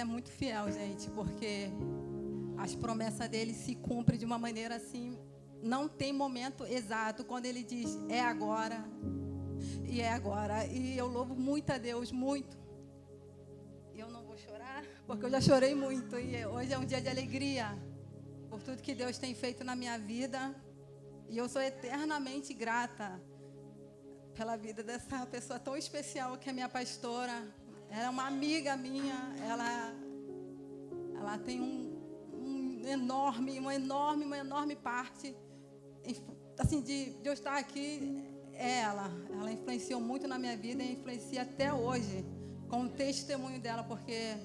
é muito fiel, gente, porque as promessas dele se cumprem de uma maneira assim, não tem momento exato quando ele diz é agora, e é agora. E eu louvo muito a Deus, muito. E eu não vou chorar, porque eu já chorei muito, e hoje é um dia de alegria por tudo que Deus tem feito na minha vida, e eu sou eternamente grata pela vida dessa pessoa tão especial que é minha pastora. Ela é uma amiga minha, ela tem uma enorme parte, assim, de eu estar aqui. Ela influenciou muito na minha vida e influencia até hoje, com o testemunho dela, porque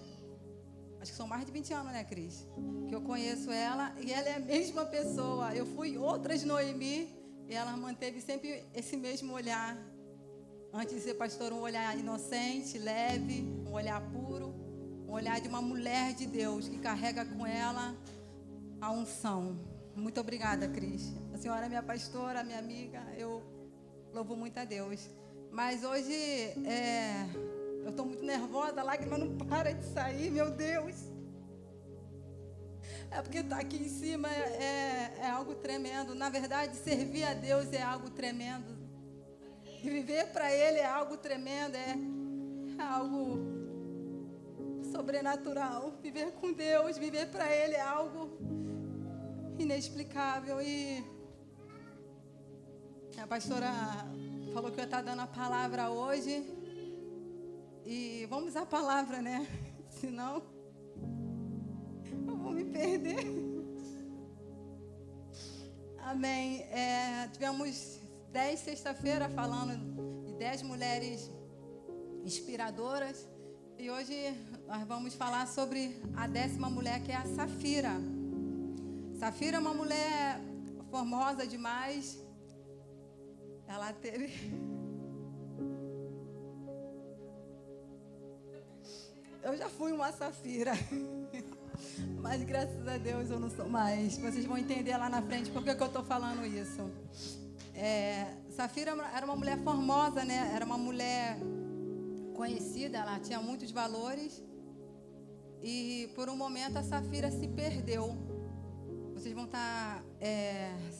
acho que são mais de 20 anos, né, Cris? Que eu conheço ela, e ela é a mesma pessoa. Eu fui outras Noemi, e ela manteve sempre esse mesmo olhar. Antes de ser pastora, um olhar inocente, leve, um olhar puro, um olhar de uma mulher de Deus que carrega com ela a unção. Muito obrigada, Cris. A senhora é minha pastora, minha amiga, eu louvo muito a Deus. Mas hoje eu estou muito nervosa, a lágrima não para de sair, meu Deus. É porque estar aqui em cima é algo tremendo. Na verdade, servir a Deus é algo tremendo. E viver para Ele é algo tremendo, é algo sobrenatural. Viver com Deus, viver para Ele é algo inexplicável. E a pastora falou que eu ia estar dando a palavra hoje. E vamos à palavra, né? Senão eu vou me perder. Amém. Tivemos 10 sexta-feira falando de 10 mulheres inspiradoras. E hoje nós vamos falar sobre a 10ª mulher, que é a Safira. Safira é uma mulher formosa demais. Ela teve... Eu já fui uma Safira, mas graças a Deus eu não sou mais. Vocês vão entender lá na frente por que eu estou falando isso. Safira era uma mulher formosa, né? Era uma mulher conhecida, ela tinha muitos valores. E por um momento a Safira se perdeu. Vocês vão estar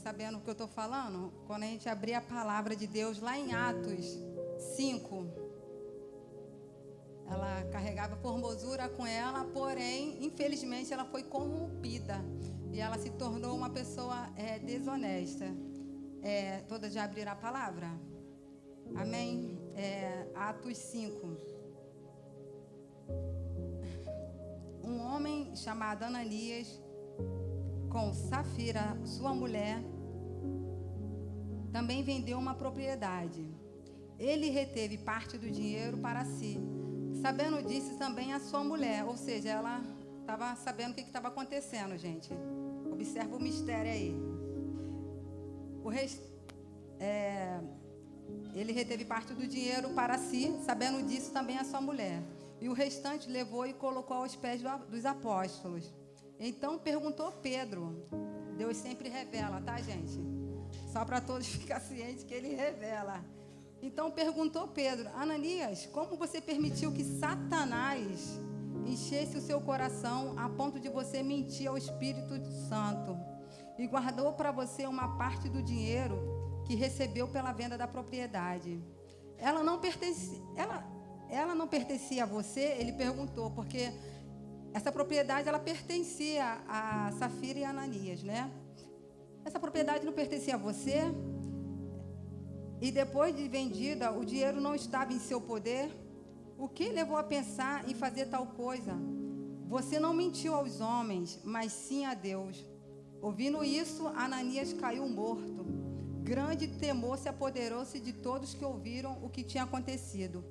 sabendo o que eu estou falando? Quando a gente abrir a palavra de Deus lá em Atos 5... Ela carregava formosura com ela, porém, infelizmente, ela foi corrompida. E ela se tornou uma pessoa desonesta. Todas já abriram a palavra? Amém? Atos 5. Um homem chamado Ananias, com Safira, sua mulher, também vendeu uma propriedade. Ele reteve parte do dinheiro para si. Sabendo disso também a sua mulher, ou seja, ela estava sabendo o que estava acontecendo, gente. Observa o mistério aí. Ele reteve parte do dinheiro para si, sabendo disso também a sua mulher. E o restante levou e colocou aos pés dos apóstolos. Então perguntou Pedro. Deus sempre revela, tá, gente? Só para todos ficarem cientes que ele revela. Então perguntou Pedro: Ananias, como você permitiu que Satanás enchesse o seu coração a ponto de você mentir ao Espírito Santo e guardou para você uma parte do dinheiro que recebeu pela venda da propriedade? Ela não pertencia a você? Ele perguntou, porque essa propriedade ela pertencia a Safira e a Ananias, né? Essa propriedade não pertencia a você? E depois de vendida, o dinheiro não estava em seu poder? O que levou a pensar em fazer tal coisa? Você não mentiu aos homens, mas sim a Deus. Ouvindo isso, Ananias caiu morto. Grande temor se apoderou-se de todos que ouviram o que tinha acontecido.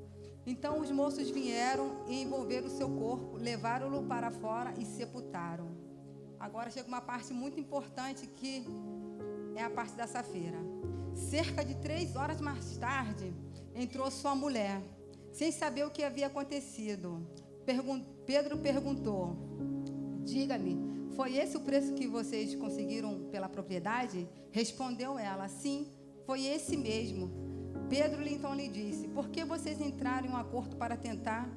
Então os moços vieram e envolveram o seu corpo, levaram-no para fora e sepultaram. Agora chega uma parte muito importante, que é a parte da Safira. Cerca de 3 horas mais tarde, entrou sua mulher, sem saber o que havia acontecido. Pedro perguntou: diga-me, foi esse o preço que vocês conseguiram pela propriedade? Respondeu ela: sim, foi esse mesmo. Pedro então lhe disse: por que vocês entraram em um acordo para tentar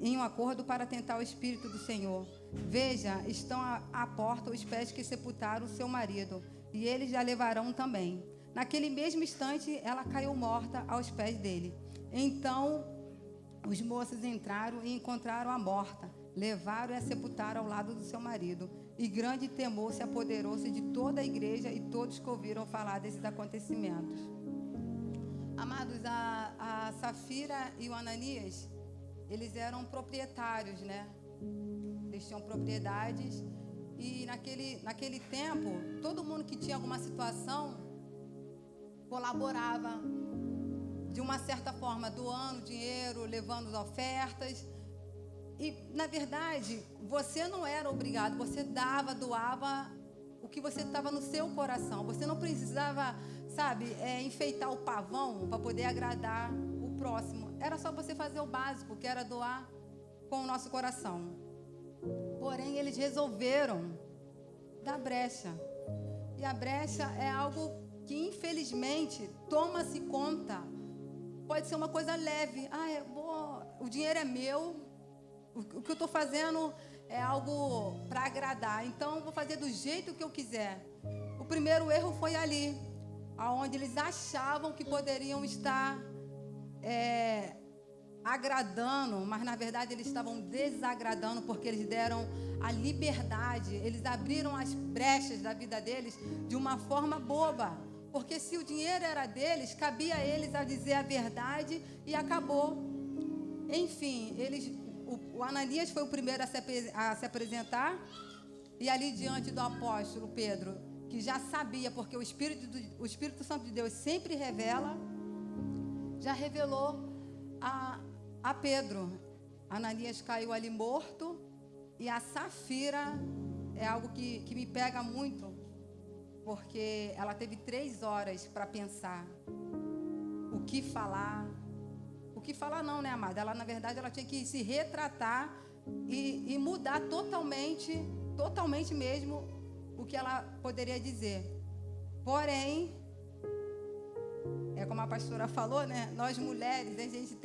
em um acordo para tentar o Espírito do Senhor. Veja, estão à porta os pés que sepultaram o seu marido, e eles já levarão também. Naquele mesmo instante, ela caiu morta aos pés dele. Então, os moços entraram e encontraram-a morta. Levaram e a sepultaram ao lado do seu marido. E grande temor se apoderou-se de toda a igreja e todos que ouviram falar desses acontecimentos. Amados, a Safira e o Ananias, eles eram proprietários, né? Eles tinham propriedades. E naquele tempo, todo mundo que tinha alguma situação colaborava de uma certa forma, doando dinheiro, levando ofertas. E, na verdade, você não era obrigado, você doava o que você estava no seu coração. Você não precisava, enfeitar o pavão para poder agradar o próximo. Era só você fazer o básico, que era doar com o nosso coração. Porém, eles resolveram dar brecha. E a brecha é algo que, infelizmente, toma-se conta. Pode ser uma coisa leve. O dinheiro é meu. O que eu estou fazendo é algo para agradar. Então, eu vou fazer do jeito que eu quiser. O primeiro erro foi ali, onde eles achavam que poderiam estar agradando, mas, na verdade, eles estavam desagradando, porque eles deram a liberdade, eles abriram as brechas da vida deles de uma forma boba. Porque se o dinheiro era deles, cabia a eles a dizer a verdade e acabou. Enfim, o Ananias foi o primeiro a se apresentar, e ali diante do apóstolo Pedro, que já sabia, porque o Espírito Santo de Deus sempre revela, já revelou a Pedro. Ananias caiu ali morto, e a Safira é algo que me pega muito, porque ela teve 3 horas para pensar o que falar. O que falar não, né, amada? Ela, na verdade, ela tinha que se retratar e mudar totalmente mesmo o que ela poderia dizer. Porém, é como a pastora falou, né? Nós mulheres, a gente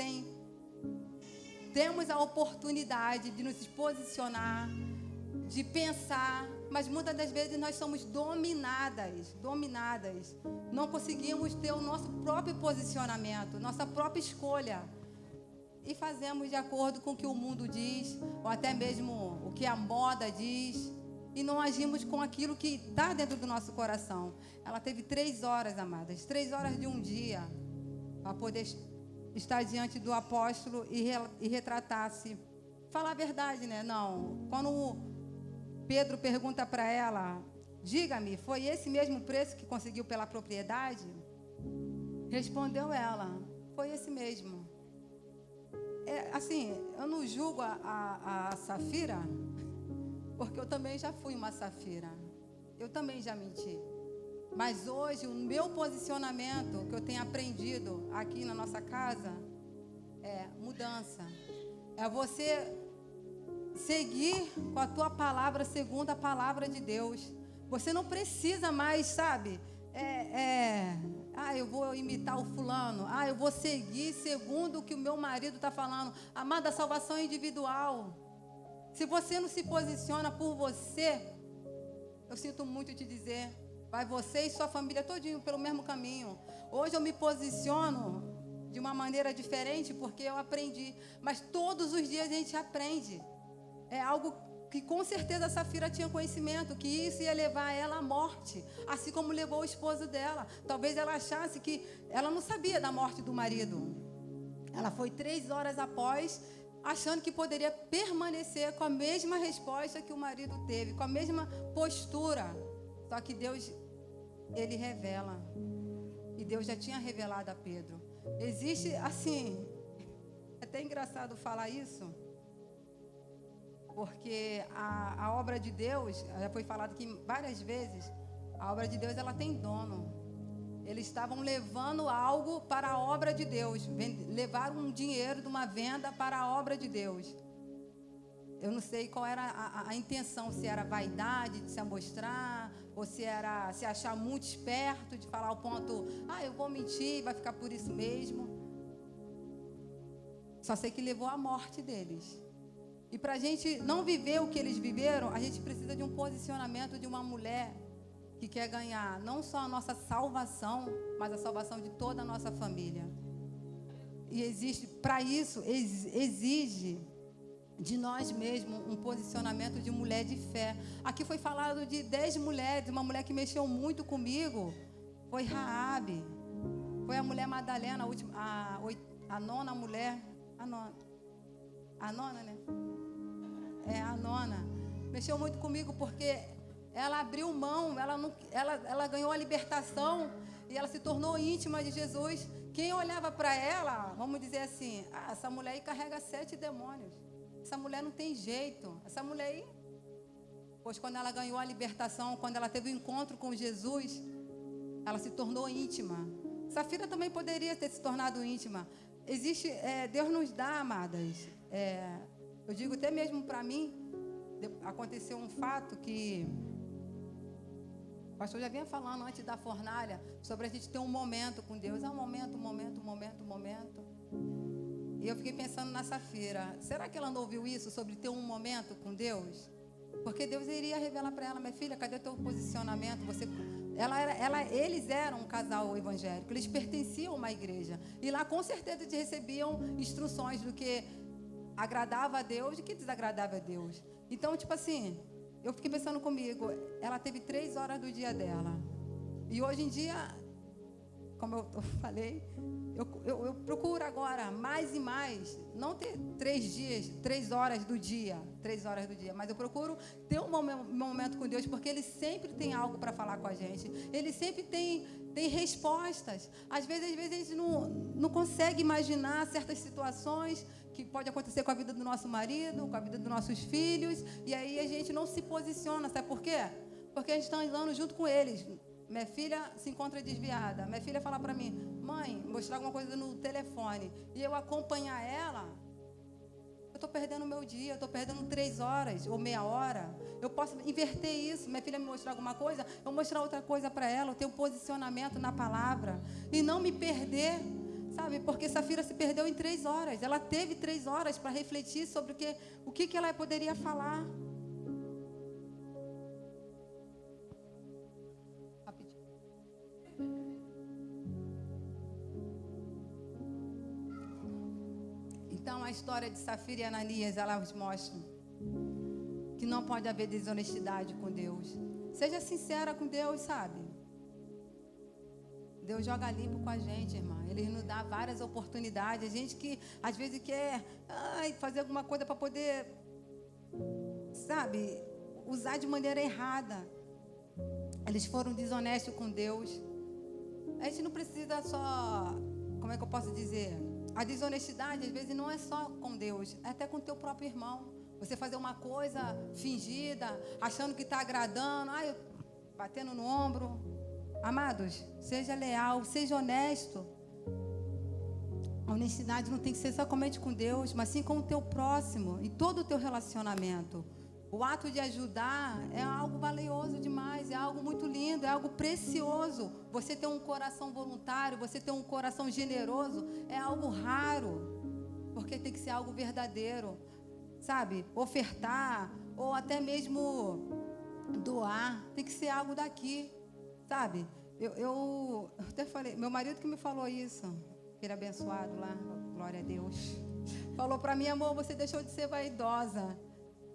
temos a oportunidade de nos posicionar, de pensar, mas muitas das vezes nós somos dominadas. Não conseguimos ter o nosso próprio posicionamento, nossa própria escolha. E fazemos de acordo com o que o mundo diz, ou até mesmo o que a moda diz, e não agimos com aquilo que está dentro do nosso coração. Ela teve 3 horas, amadas, 3 horas de um dia, para poder estar diante do apóstolo e retratar-se. Falar a verdade, né? Não. Quando Pedro pergunta para ela, diga-me, foi esse mesmo preço que conseguiu pela propriedade? Respondeu ela, foi esse mesmo. Eu não julgo a Safira, porque eu também já fui uma Safira. Eu também já menti. Mas hoje, o meu posicionamento, que eu tenho aprendido aqui na nossa casa, é mudança. É você seguir com a tua palavra segundo a palavra de Deus. Você não precisa mais, eu vou imitar o fulano. Eu vou seguir segundo o que o meu marido está falando. Amada, a salvação é individual. Se você não se posiciona por você, eu sinto muito te dizer, vai você e sua família todinho pelo mesmo caminho. Hoje eu me posiciono de uma maneira diferente porque eu aprendi. Mas todos os dias a gente aprende. É algo que com certeza a Safira tinha conhecimento, que isso ia levar ela à morte, assim como levou o esposo dela. Talvez ela achasse que ela não sabia da morte do marido. Ela foi 3 horas após, achando que poderia permanecer com a mesma resposta que o marido teve, com a mesma postura. Só que Deus, Ele revela. E Deus já tinha revelado a Pedro. Existe, é até engraçado falar isso, porque a obra de Deus, já foi falado aqui várias vezes, a obra de Deus, ela tem dono. Eles estavam levando algo para a obra de Deus, levaram um dinheiro de uma venda para a obra de Deus. Eu não sei qual era a intenção, se era vaidade de se amostrar, ou se era se achar muito esperto, de falar ao ponto, eu vou mentir, vai ficar por isso mesmo. Só sei que levou à morte deles. E para a gente não viver o que eles viveram, a gente precisa de um posicionamento de uma mulher que quer ganhar não só a nossa salvação, mas a salvação de toda a nossa família. E existe, para isso, exige de nós mesmos um posicionamento de mulher de fé. Aqui foi falado de 10 mulheres, uma mulher que mexeu muito comigo foi Raabe. Foi a mulher Madalena, a nona mulher, a nona, né? É, a nona. Mexeu muito comigo porque ela abriu mão, ela ganhou a libertação e ela se tornou íntima de Jesus. Quem olhava para ela, vamos dizer assim, essa mulher aí carrega 7 demônios. Essa mulher não tem jeito. Essa mulher aí, pois quando ela ganhou a libertação, quando ela teve o encontro com Jesus, ela se tornou íntima. Safira também poderia ter se tornado íntima. Existe, Deus nos dá, amadas. Eu digo até mesmo para mim, aconteceu um fato que o pastor já vinha falando antes da fornalha, sobre a gente ter um momento com Deus. Um momento. E eu fiquei pensando na Safira. Será que ela não ouviu isso sobre ter um momento com Deus? Porque Deus iria revelar para ela: minha filha, cadê o teu posicionamento? Eles eram um casal evangélico, eles pertenciam a uma igreja. E lá com certeza eles recebiam instruções do que agradava a Deus e do que desagradava a Deus. Então, tipo assim, eu fiquei pensando comigo, ela teve 3 horas do dia dela. E hoje em dia, como eu falei, eu procuro agora mais e mais, não ter 3 horas do dia, mas eu procuro ter um momento com Deus, porque Ele sempre tem algo para falar com a gente. Ele sempre tem respostas. Às vezes a gente não consegue imaginar certas situações que pode acontecer com a vida do nosso marido, com a vida dos nossos filhos, e aí a gente não se posiciona. Sabe por quê? Porque a gente está andando junto com eles. Minha filha se encontra desviada. Minha filha fala para mim: mãe, mostrar alguma coisa no telefone, e eu acompanhar ela, eu estou perdendo o meu dia, eu estou perdendo 3 horas ou meia hora. Eu posso inverter isso. Minha filha me mostrar alguma coisa, eu mostrar outra coisa para ela, eu ter um posicionamento na palavra e não me perder, sabe? Porque Safira se perdeu em 3 horas. Ela teve 3 horas para refletir sobre o que ela poderia falar. Então, a história de Safira e Ananias, elas mostram que não pode haver desonestidade com Deus. Seja sincera com Deus, sabe? Deus joga limpo com a gente, irmã. Ele nos dá várias oportunidades. A gente que, às vezes, quer fazer alguma coisa para poder, sabe, usar de maneira errada. Eles foram desonestos com Deus. A gente não precisa só, como é que eu posso dizer? A desonestidade, às vezes, não é só com Deus, é até com o teu próprio irmão. Você fazer uma coisa fingida, achando que está agradando, batendo no ombro. Amados, seja leal, seja honesto. A honestidade não tem que ser somente com Deus, mas sim com o teu próximo, em todo o teu relacionamento. O ato de ajudar é algo valioso demais, é algo muito lindo, é algo precioso. Você ter um coração voluntário, você ter um coração generoso, é algo raro, porque tem que ser algo verdadeiro, sabe? Ofertar, ou até mesmo doar, tem que ser algo daqui, sabe? Eu até falei, meu marido que me falou isso, que ele é abençoado lá, glória a Deus, falou para mim: amor, você deixou de ser vaidosa.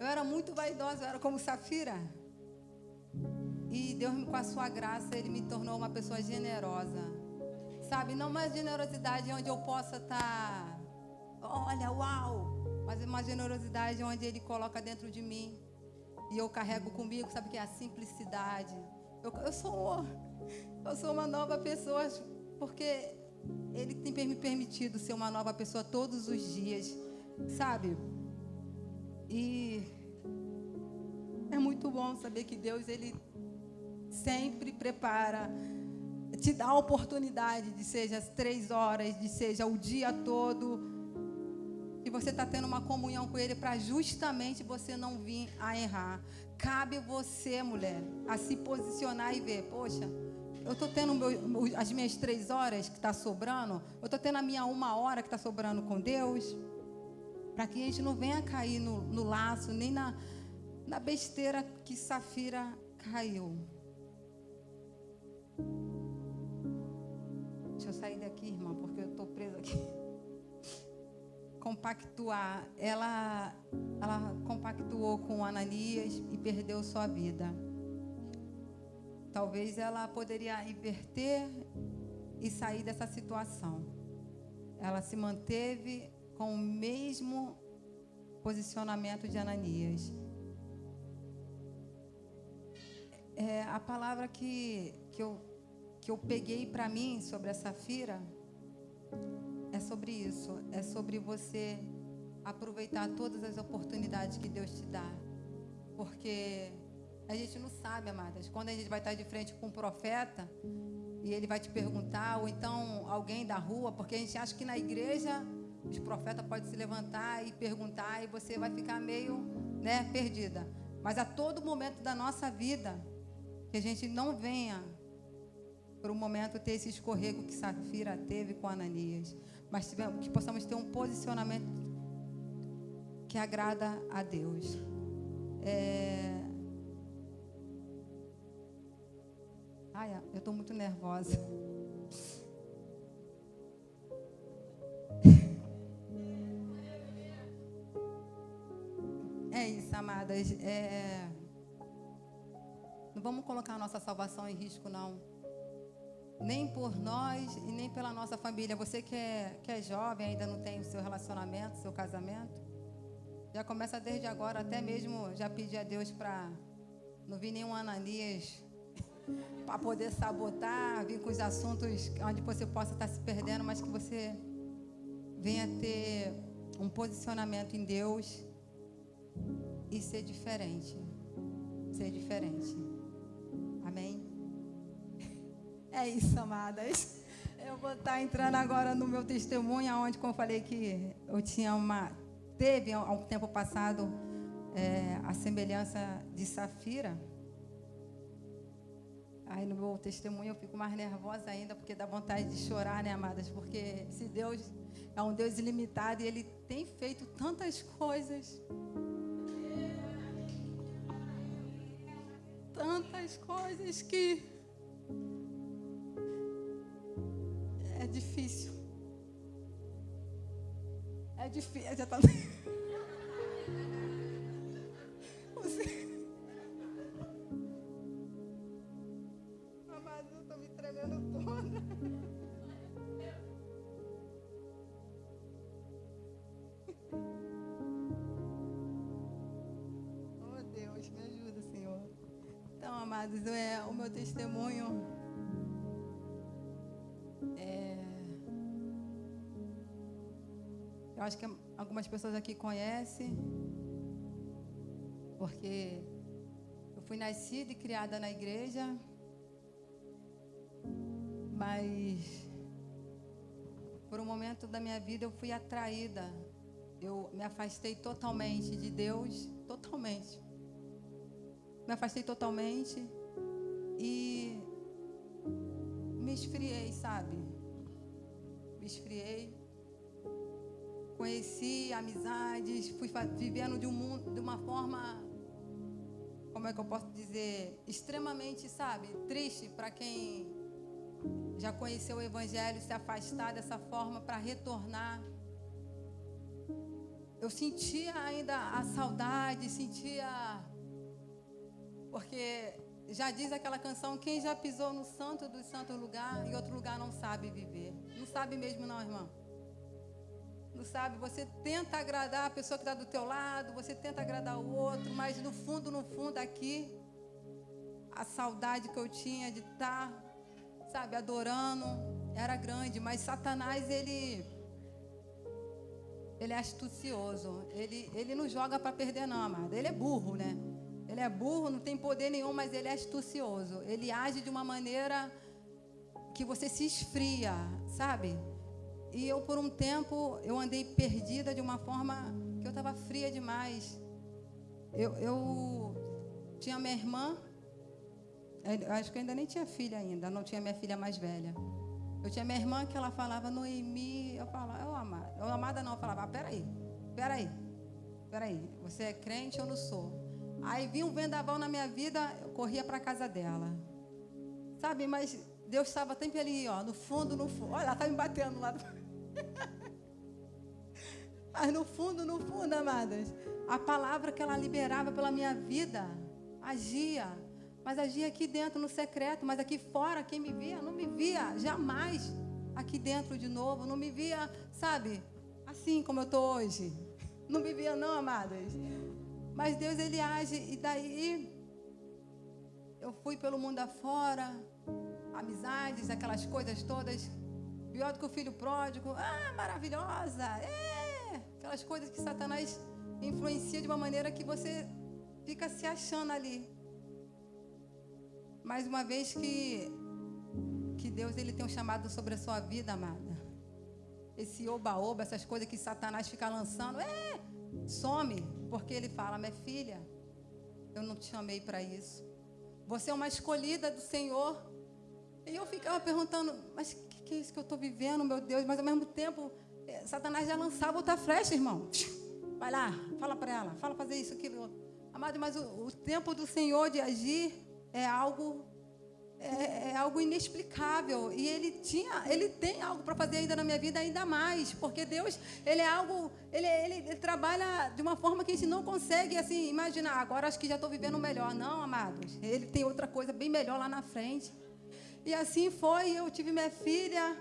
Eu era muito vaidosa, eu era como Safira. E Deus, com a sua graça, Ele me tornou uma pessoa generosa. Sabe, não uma generosidade onde eu possa estar, olha, uau, mas uma generosidade onde Ele coloca dentro de mim. E eu carrego comigo, sabe o que é a simplicidade. Eu sou uma nova pessoa, porque Ele tem me permitido ser uma nova pessoa todos os dias, sabe? E é muito bom saber que Deus, Ele sempre prepara, te dá a oportunidade de seja as 3 horas, de seja o dia todo, que você está tendo uma comunhão com Ele para justamente você não vir a errar. Cabe você, mulher, a se posicionar e ver: poxa, eu estou tendo as minhas 3 horas que está sobrando, eu estou tendo a minha 1 hora que está sobrando com Deus. para que a gente não venha cair no laço, nem na besteira que Safira caiu. Deixa eu sair daqui, irmã, porque eu estou presa aqui. Compactuar. Ela compactuou com Ananias e perdeu sua vida. Talvez ela poderia inverter e sair dessa situação. Ela se manteve com o mesmo posicionamento de Ananias. A palavra que eu peguei para mim sobre a Safira é sobre isso. É sobre você aproveitar todas as oportunidades que Deus te dá. Porque a gente não sabe, amadas, quando a gente vai estar de frente com um profeta e ele vai te perguntar, ou então alguém da rua, porque a gente acha que na igreja os profetas podem se levantar e perguntar e você vai ficar meio, perdida. Mas a todo momento da nossa vida, que a gente não venha por um momento ter esse escorrego que Safira teve com Ananias, mas que possamos ter um posicionamento que agrada a Deus. Eu estou muito nervosa. É isso, amadas. Não vamos colocar a nossa salvação em risco, não. Nem por nós e nem pela nossa família. Você que é jovem, ainda não tem o seu relacionamento, seu casamento, já começa desde agora, até mesmo já pedir a Deus para não vir nenhum Ananias para poder sabotar, vir com os assuntos onde você possa estar se perdendo, mas que você venha ter um posicionamento em Deus e ser diferente. Ser diferente. Amém? É isso, amadas. Eu vou estar entrando agora no meu testemunho, onde, como eu falei, que eu teve há um tempo passado a semelhança de Safira. Aí no meu testemunho eu fico mais nervosa ainda, porque dá vontade de chorar, né, amadas? Porque esse Deus é um Deus ilimitado e Ele tem feito tantas coisas. Tantas coisas que é difícil. É difícil. Já tá... Amado, eu tô me tremendo toda. Oh, Deus, me ajuda, Senhor. Então, amados, o meu testemunho eu acho que algumas pessoas aqui conhecem, porque eu fui nascida e criada na igreja, mas por um momento da minha vida eu fui atraída. Eu me afastei totalmente de Deus, totalmente. Me afastei totalmente e me esfriei, sabe? Me esfriei. Conheci amizades, fui vivendo de um mundo, de uma forma, como é que eu posso dizer, extremamente, sabe, triste para quem já conheceu o Evangelho, se afastar dessa forma para retornar. Eu sentia ainda a saudade, porque já diz aquela canção, quem já pisou no santo do santo lugar, em outro lugar não sabe viver. Não sabe mesmo não, irmão. Não sabe, você tenta agradar a pessoa que está do teu lado, você tenta agradar o outro, mas no fundo aqui, a saudade que eu tinha de estar, sabe, adorando, era grande. Mas Satanás, ele é astucioso, ele não joga para perder não, amado. Ele é burro, né? Ele é burro, não tem poder nenhum, mas ele é astucioso. Ele age de uma maneira que você se esfria, sabe? E eu, por um tempo, eu andei perdida de uma forma que eu estava fria demais. Eu tinha minha irmã, acho que eu ainda nem tinha filha ainda, não tinha minha filha mais velha. Eu tinha minha irmã que ela falava, Noemi, eu falava, amada não, eu falava, peraí, peraí, você é crente ou não sou? Aí vinha um vendaval na minha vida, eu corria para a casa dela. Sabe, mas Deus estava sempre ali, ó, no fundo. Olha, ela está me batendo lá. Mas no fundo, amadas, a palavra que ela liberava pela minha vida, agia. Mas agia aqui dentro, no secreto. Mas aqui fora, quem me via, não me via jamais aqui dentro de novo. Não me via, sabe, assim como eu estou hoje. Não me via não, amadas. Mas Deus, Ele age. E daí, eu fui pelo mundo afora, amizades, aquelas coisas todas. Pior do que o filho pródigo. Ah, maravilhosa. Aquelas coisas que Satanás influencia de uma maneira que você fica se achando ali. Mais uma vez que Deus, Ele tem um chamado sobre a sua vida, amada. Esse oba-oba, essas coisas que Satanás fica lançando, some, porque Ele fala, minha filha, eu não te chamei para isso. Você é uma escolhida do Senhor. E eu ficava perguntando, mas o que é isso que eu estou vivendo, meu Deus? Mas ao mesmo tempo, Satanás já lançava outra flecha, irmão. Vai lá, fala para ela, fala fazer isso, aquilo. Amado, mas o tempo do Senhor de agir é algo inexplicável. E Ele tem algo para fazer ainda na minha vida, ainda mais. Porque Deus, Ele trabalha de uma forma que a gente não consegue, assim, imaginar. Agora acho que já estou vivendo melhor. Não, amados. Ele tem outra coisa bem melhor lá na frente. E assim foi, eu tive minha filha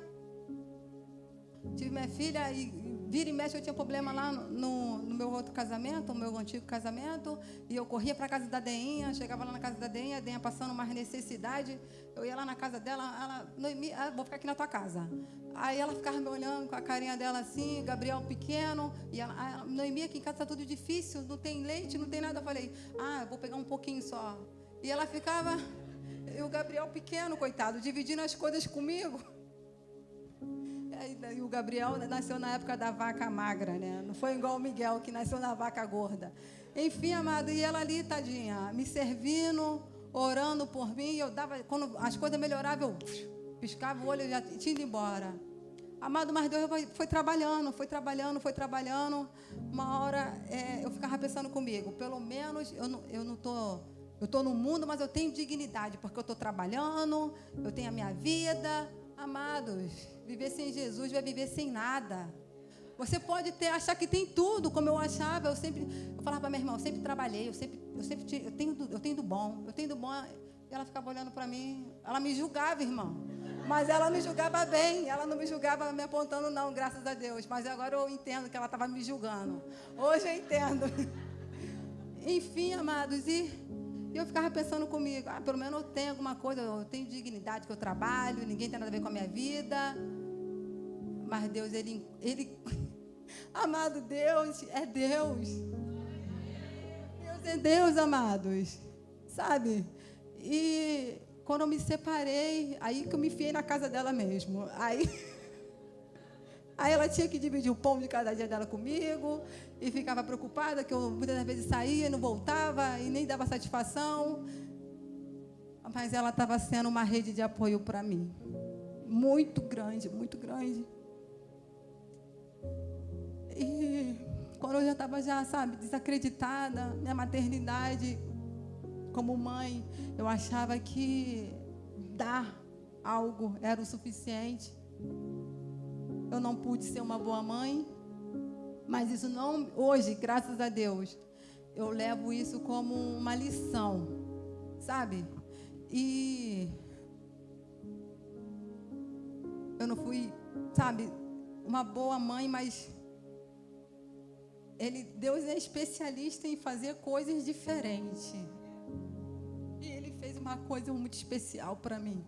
e vira e mexe, eu tinha problema lá no meu outro casamento, no meu antigo casamento, e eu corria para a casa da Deinha, chegava lá na casa da Deinha, a Deinha passando mais necessidade, eu ia lá na casa dela, ela, Noemi, vou ficar aqui na tua casa. Aí ela ficava me olhando com a carinha dela assim, Gabriel pequeno, e ela, Noemi, aqui em casa está tudo difícil, não tem leite, não tem nada. Eu falei, eu vou pegar um pouquinho só. E ela ficava, e o Gabriel pequeno, coitado, dividindo as coisas comigo. E o Gabriel nasceu na época da vaca magra, né? Não foi igual o Miguel, que nasceu na vaca gorda. Enfim, amado, e ela ali, tadinha, me servindo, orando por mim. Eu dava, quando as coisas melhoravam, eu piscava o olho e já tinha ido embora. Amado, mas Deus foi trabalhando. Uma hora eu ficava pensando comigo, pelo menos eu estou no mundo, mas eu tenho dignidade, porque eu estou trabalhando, eu tenho a minha vida. Amados, viver sem Jesus vai viver sem nada. Você pode achar que tem tudo, como eu achava. Eu falava para minha irmã, eu sempre trabalhei, eu tenho do bom. E ela ficava olhando para mim, ela me julgava, irmão. Mas ela me julgava bem, ela não me julgava me apontando não, graças a Deus. Mas agora eu entendo que ela estava me julgando. Hoje eu entendo. Enfim, amados, e eu ficava pensando comigo, pelo menos eu tenho alguma coisa, eu tenho dignidade, que eu trabalho, ninguém tem nada a ver com a minha vida. Mas Deus, Ele amado, Deus é Deus. Deus é Deus, amados. Sabe? E quando eu me separei, aí que eu me enfiei na casa dela mesmo. Aí ela tinha que dividir o pão de cada dia dela comigo e ficava preocupada que eu muitas vezes saía e não voltava e nem dava satisfação. Mas ela estava sendo uma rede de apoio para mim. Muito grande, muito grande. E quando eu já estava, desacreditada, minha maternidade como mãe, eu achava que dar algo era o suficiente. Eu não pude ser uma boa mãe, mas isso não, hoje, graças a Deus, eu levo isso como uma lição, sabe? E eu não fui, uma boa mãe, mas Deus é especialista em fazer coisas diferentes. E Ele fez uma coisa muito especial para mim.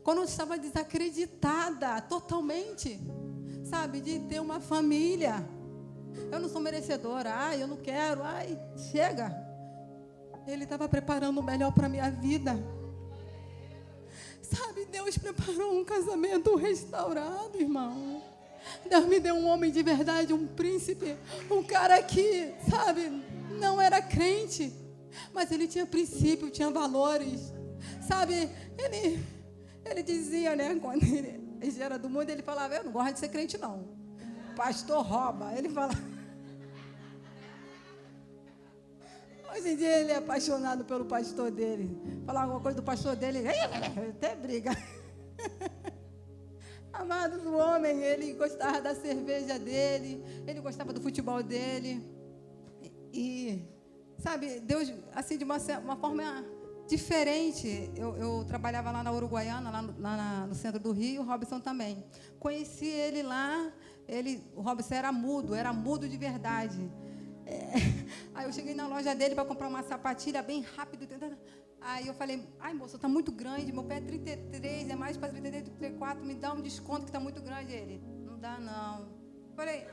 Quando eu estava desacreditada totalmente, de ter uma família. Eu não sou merecedora, eu não quero, chega. Ele estava preparando o melhor para a minha vida. Deus preparou um casamento restaurado, irmão. Deus me deu um homem de verdade, um príncipe, um cara que, não era crente, mas ele tinha princípio, tinha valores, Ele dizia, né, quando ele era do mundo, ele falava, eu não gosto de ser crente, não. Pastor rouba. Ele falava, Hoje em dia ele é apaixonado pelo pastor dele. Falar alguma coisa do pastor dele, ele até briga. Amados, o homem, ele gostava da cerveja dele, ele gostava do futebol dele. E, sabe, Deus, assim, de uma forma diferente. Eu trabalhava lá na Uruguaiana, lá no centro do Rio, o Robson também. Conheci ele lá, o Robson era mudo de verdade. Aí eu cheguei na loja dele para comprar uma sapatilha bem rápido. Aí eu falei, ai moça, está muito grande, meu pé é 33, é mais para 33, 34, me dá um desconto que está muito grande. Ele, não dá não. Falei,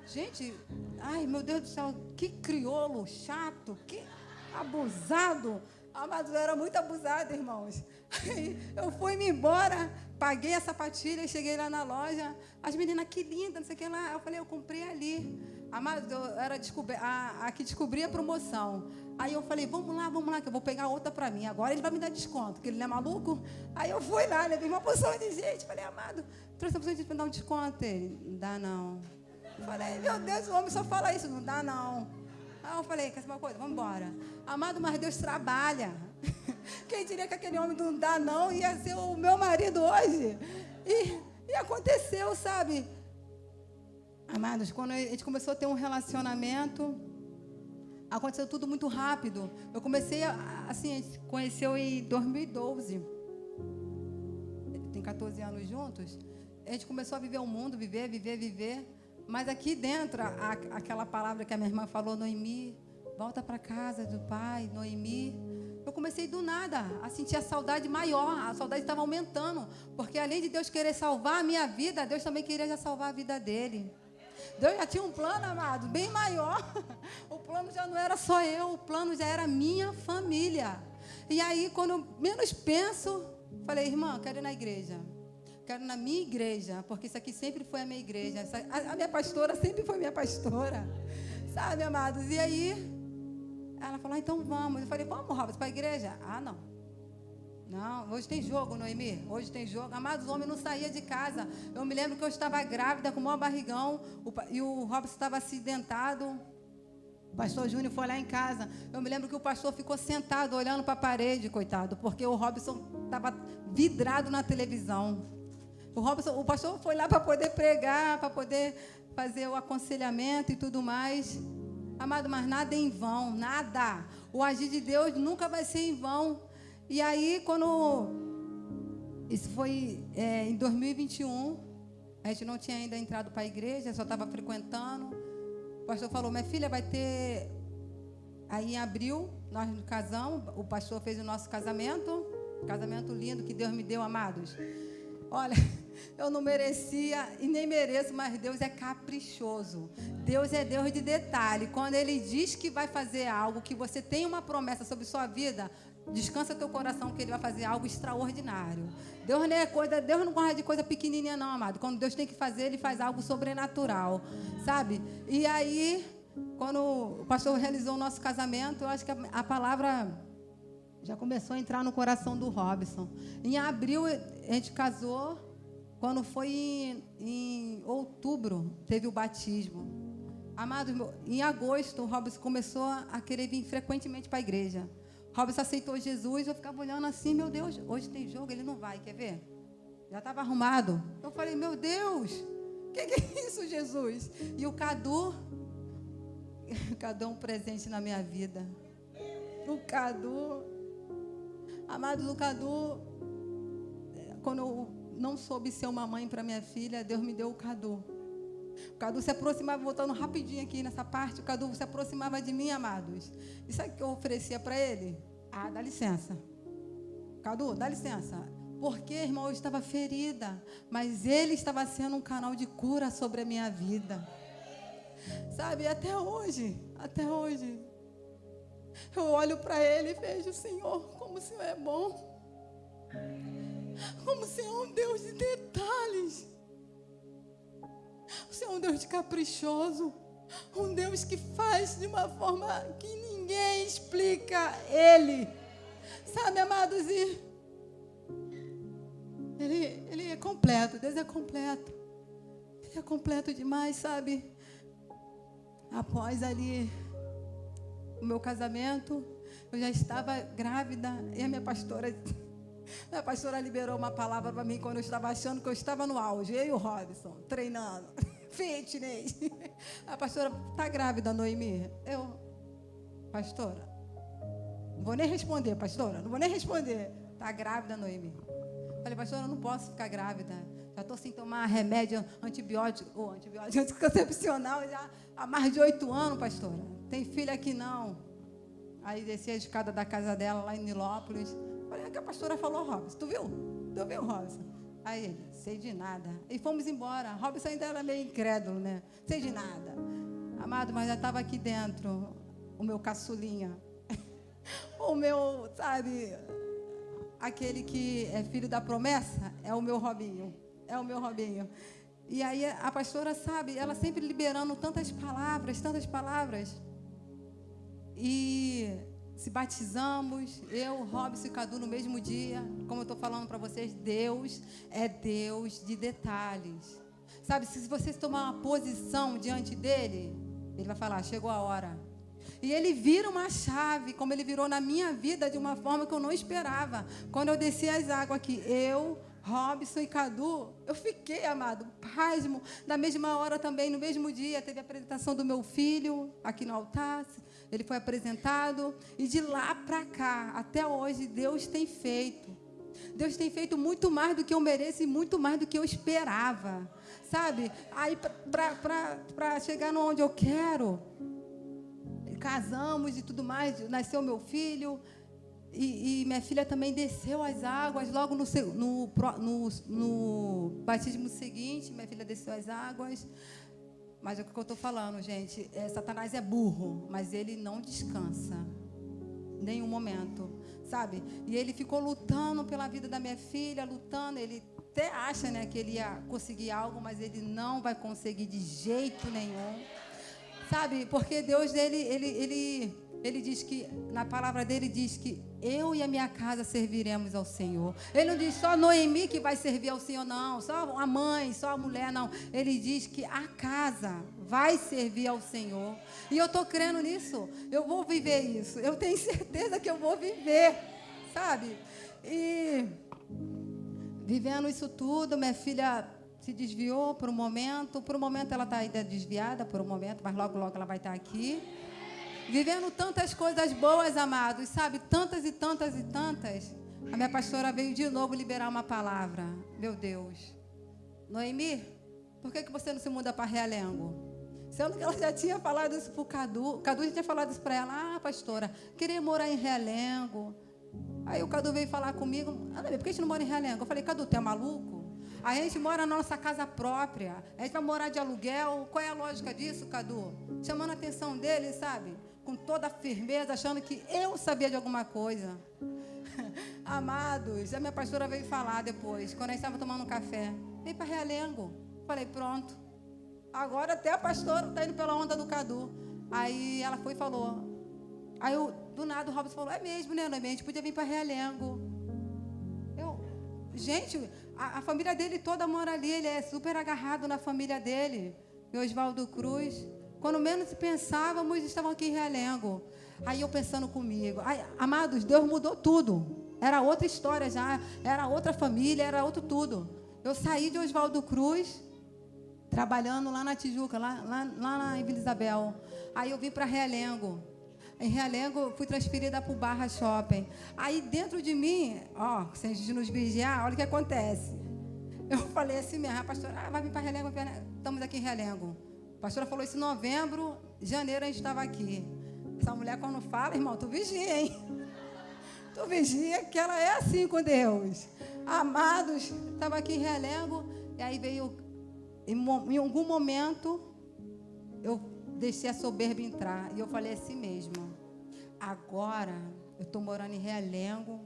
gente, ai meu Deus do céu, que crioulo chato, que abusado. Mas eu era muito abusado, irmãos. Aí eu fui-me embora, paguei a sapatilha, cheguei lá na loja, as meninas, que linda, não sei o que lá. Eu falei, eu comprei ali. Mas eu era a que descobri a promoção. Aí eu falei, vamos lá, que eu vou pegar outra para mim. Agora ele vai me dar desconto, que ele não é maluco. Aí eu fui lá, levei uma porção de gente. Falei, amado, trouxe uma porção de gente para dar um desconto. Ele, não dá não. Eu falei, meu Deus, o homem só fala isso, não dá não. Aí eu falei, quer saber uma coisa? Vamos embora. Amado, mas Deus trabalha. Quem diria que aquele homem não dá não ia ser o meu marido hoje? E aconteceu, sabe? Amados, quando a gente começou a ter um relacionamento, aconteceu tudo muito rápido. Eu comecei, assim, a gente conheceu em 2012. Tem 14 anos juntos. A gente começou a viver o mundo, viver. Mas aqui dentro, aquela palavra que a minha irmã falou, Noemi, volta para casa do pai, Noemi. Eu comecei do nada a sentir a saudade maior. A saudade estava aumentando. Porque além de Deus querer salvar a minha vida, Deus também queria já salvar a vida dele. Deus já tinha um plano, amado, bem maior. O plano já não era só eu, o plano já era minha família. E aí, quando eu menos penso, falei, irmã, quero ir na igreja. Quero ir na minha igreja, porque isso aqui sempre foi a minha igreja. A minha pastora sempre foi minha pastora. Sabe, amados? E aí, ela falou, então vamos. Eu falei, vamos, Robson, para a igreja? Ah, não. Não, hoje tem jogo, Noemi. Hoje tem jogo. Amados, o homem não saía de casa. Eu me lembro que eu estava grávida, com o maior barrigão, e o Robson estava acidentado. O pastor Júnior foi lá em casa. Eu me lembro que o pastor ficou sentado, olhando para a parede, coitado, porque o Robson estava vidrado na televisão. O pastor foi lá para poder pregar, para poder fazer o aconselhamento e tudo mais. Amado, mas nada é em vão, nada. O agir de Deus nunca vai ser em vão. E aí, isso foi em 2021, a gente não tinha ainda entrado para a igreja, só estava frequentando. O pastor falou, minha filha, vai ter... Aí em abril, nós nos casamos, o pastor fez o nosso casamento lindo que Deus me deu, amados. Olha, eu não merecia e nem mereço, mas Deus é caprichoso. Deus é Deus de detalhe. Quando Ele diz que vai fazer algo, que você tem uma promessa sobre sua vida, descansa teu coração que Ele vai fazer algo extraordinário. Deus não gosta de coisa pequenininha não, amado. Quando Deus tem que fazer, Ele faz algo sobrenatural, sabe? E aí, quando o pastor realizou o nosso casamento, eu acho que a palavra já começou a entrar no coração do Robson. Em abril, a gente casou. Quando foi em outubro, teve o batismo. Amado, em agosto, o Robson começou a querer vir frequentemente para a igreja. Robson aceitou Jesus, eu ficava olhando assim, meu Deus, hoje tem jogo, ele não vai, quer ver? Já estava arrumado. Eu falei, meu Deus, o que é isso, Jesus? E o Cadu é um presente na minha vida. O Cadu, amados, o Cadu, quando eu não soube ser uma mãe para minha filha, Deus me deu o Cadu. O Cadu se aproximava, voltando rapidinho aqui nessa parte, o Cadu se aproximava de mim, amados. E sabe o que eu oferecia para ele? Ah, dá licença. Cadu, dá licença. Porque, irmão, eu estava ferida, mas ele estava sendo um canal de cura sobre a minha vida. Sabe, até hoje, eu olho para ele e vejo, Senhor, como o Senhor é bom. Como o Senhor é um Deus de detalhes. O Senhor é um Deus de caprichoso. Um Deus que faz de uma forma que ninguém explica Ele. Sabe, amados, Ele é completo. Deus é completo. Ele é completo demais, sabe? Após ali o meu casamento, eu já estava grávida, e a minha pastora liberou uma palavra para mim quando eu estava achando que eu estava no auge, eu e o Robson, treinando, fitness. A pastora, está grávida, Noemi? Eu, pastora, não vou nem responder, pastora, não vou nem responder. Está grávida, Noemi? Falei, pastora, eu não posso ficar grávida. Já estou sem tomar remédio antibiótico anticoncepcional já há mais de 8 anos, pastora. Tem filha aqui não. Aí desci a escada da casa dela, lá em Nilópolis. Falei, que a pastora falou, Robson. Tu viu, Robson? Aí ele, sei de nada. E fomos embora. Robson ainda era meio incrédulo, né? Sei de nada. Amado, mas já estava aqui dentro o meu caçulinha. O meu, sabe, aquele que é filho da promessa, é o meu Robinho. É o meu Robinho. E aí a pastora, sabe, ela sempre liberando tantas palavras. E se batizamos, eu, Robson e Cadu, no mesmo dia. Como eu estou falando para vocês, Deus é Deus de detalhes. Sabe, se você tomar uma posição diante dele, ele vai falar, chegou a hora. E ele vira uma chave, como ele virou na minha vida, de uma forma que eu não esperava. Quando eu desci as águas aqui, eu, Robson e Cadu, eu fiquei, amado, pasmo. Na mesma hora também, no mesmo dia, teve a apresentação do meu filho, aqui no altar. Ele foi apresentado. E de lá para cá, até hoje, Deus tem feito. Deus tem feito muito mais do que eu mereço e muito mais do que eu esperava. Sabe? Aí, para chegar onde eu quero, casamos e tudo mais, nasceu meu filho. E minha filha também desceu as águas. Logo no batismo seguinte, minha filha desceu as águas. Mas é o que eu estou falando, gente. Satanás é burro, mas ele não descansa. Nenhum momento, sabe? E ele ficou lutando pela vida da minha filha, lutando. Ele até acha, né, que ele ia conseguir algo, mas ele não vai conseguir de jeito nenhum. Sabe? Porque Deus, ele diz que, na palavra dele, diz que eu e a minha casa serviremos ao Senhor. Ele não diz só Noemi que vai servir ao Senhor, não. Só a mãe, só a mulher, não. Ele diz que a casa vai servir ao Senhor. E eu estou crendo nisso. Eu vou viver isso. Eu tenho certeza que eu vou viver, sabe? E vivendo isso tudo, minha filha se desviou por um momento. Por um momento ela está ainda desviada, por um momento, mas logo, logo ela vai estar aqui. Vivendo tantas coisas boas, amados, sabe? Tantas e tantas e tantas. A minha pastora veio de novo liberar uma palavra. Meu Deus. Noemi, por que você não se muda para Realengo? Sendo que ela já tinha falado isso para o Cadu. Cadu já tinha falado isso para ela. Ah, pastora, queria morar em Realengo. Aí o Cadu veio falar comigo. Ah, por que a gente não mora em Realengo? Eu falei, Cadu, tu é maluco? A gente mora na nossa casa própria. A gente vai morar de aluguel. Qual é a lógica disso, Cadu? Chamando a atenção dele, sabe? Com toda a firmeza, achando que eu sabia de alguma coisa. Amados, a minha pastora veio falar depois, quando a gente estava tomando um café. Vem para Realengo. Falei, pronto. Agora até a pastora está indo pela onda do Cadu. Aí ela foi e falou. Aí do nada o Robson falou, é mesmo, né, Noemi? A gente podia vir para Realengo. Gente, a família dele toda mora ali. Ele é super agarrado na família dele. E Oswaldo Cruz. Quando menos pensávamos, estavam aqui em Realengo. Aí eu pensando comigo. Ai, amados, Deus mudou tudo. Era outra história já. Era outra família, era outro tudo. Eu saí de Oswaldo Cruz, trabalhando lá na Tijuca, lá em Vila Isabel. Aí eu vim para Realengo. Em Realengo, fui transferida para o Barra Shopping. Aí dentro de mim, se a gente nos vigiar, olha o que acontece. Eu falei assim mesmo, pastora, vai vir para Realengo, estamos aqui em Realengo. A pastora falou isso em novembro, janeiro a gente estava aqui. Essa mulher quando fala, irmão, tu vigia, hein? Tu vigia que ela é assim com Deus. Amados, estava aqui em Realengo, e aí veio, em algum momento, eu deixei a soberba entrar. E eu falei assim mesmo, agora eu estou morando em Realengo,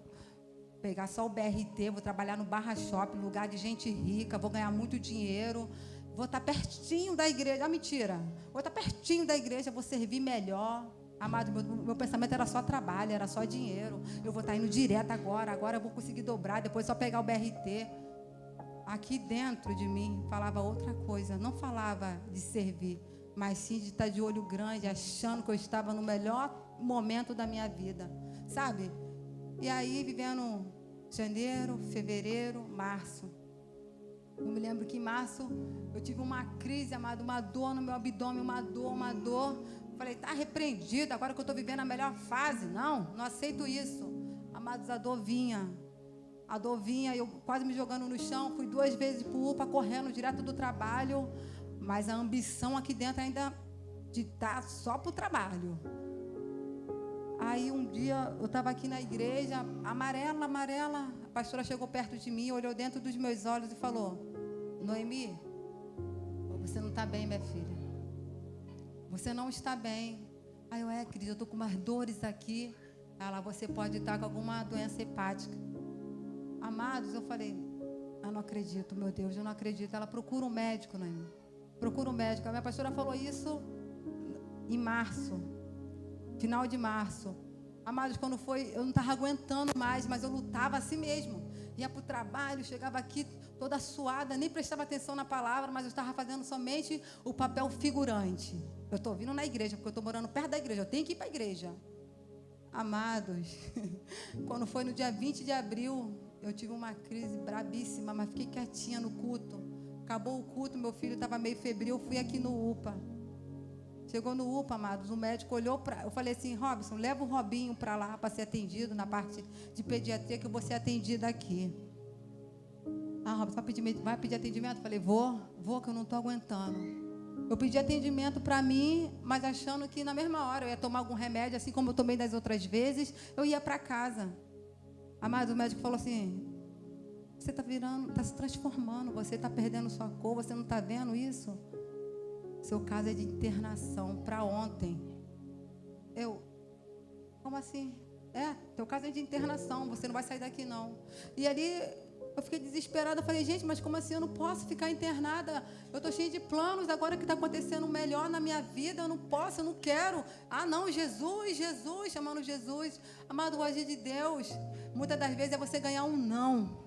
pegar só o BRT, vou trabalhar no Barra Shopping, lugar de gente rica, vou ganhar muito dinheiro. Vou estar pertinho da igreja. Ah, mentira. Vou estar pertinho da igreja, vou servir melhor. Amado, meu pensamento era só trabalho, era só dinheiro. Eu vou estar indo direto agora. Agora eu vou conseguir dobrar, depois só pegar o BRT. Aqui dentro de mim falava outra coisa. Não falava de servir. mas sim de estar de olho grande, achando que eu estava no melhor momento da minha vida, sabe? E aí, vivendo janeiro, fevereiro, março. Eu me lembro que em março eu tive uma crise, amado, uma dor no meu abdômen, uma dor. Falei, tá repreendido, agora que eu estou vivendo a melhor fase. Não aceito isso. Amados, a dor vinha, eu quase me jogando no chão, fui 2 vezes para o UPA, correndo direto do trabalho, mas a ambição aqui dentro ainda de estar só para o trabalho. Aí um dia eu estava aqui na igreja, amarela, a pastora chegou perto de mim, olhou dentro dos meus olhos e falou, Noemi, você não está bem, minha filha, você não está bem. Aí eu, querida, eu estou com umas dores aqui. Ela, você pode estar com alguma doença hepática. Amados, eu falei, eu não acredito, meu Deus, eu não acredito. Ela, procura um médico, Noemi, procura um médico. A minha pastora falou isso em março, final de março. Amados, quando foi, eu não estava aguentando mais, mas eu lutava assim mesmo. Ia para o trabalho, chegava aqui toda suada, nem prestava atenção na palavra, mas eu estava fazendo somente o papel figurante. Eu estou vindo na igreja, porque eu estou morando perto da igreja, eu tenho que ir para a igreja. Amados, quando foi no dia 20 de abril, eu tive uma crise brabíssima, mas fiquei quietinha no culto. Acabou o culto, meu filho estava meio febril, fui aqui no UPA. Chegou no UPA, amados, o médico olhou para... Eu falei assim, Robson, leva o Robinho para lá para ser atendido na parte de pediatria, que eu vou ser atendida aqui. Robson, vai pedir atendimento? Eu falei, vou que eu não estou aguentando. Eu pedi atendimento para mim, mas achando que na mesma hora eu ia tomar algum remédio, assim como eu tomei das outras vezes, eu ia para casa. Amados, o médico falou assim, você está virando, está se transformando, você está perdendo sua cor, você não está vendo isso? Seu caso é de internação para ontem. Como assim? Teu caso é de internação, você não vai sair daqui não. E ali eu fiquei desesperada, falei, gente, mas como assim eu não posso ficar internada? Eu estou cheia de planos, agora que está acontecendo melhor na minha vida, eu não posso, eu não quero. Não, Jesus, chamando Jesus. Amado, o agir de Deus, muitas das vezes é você ganhar um não.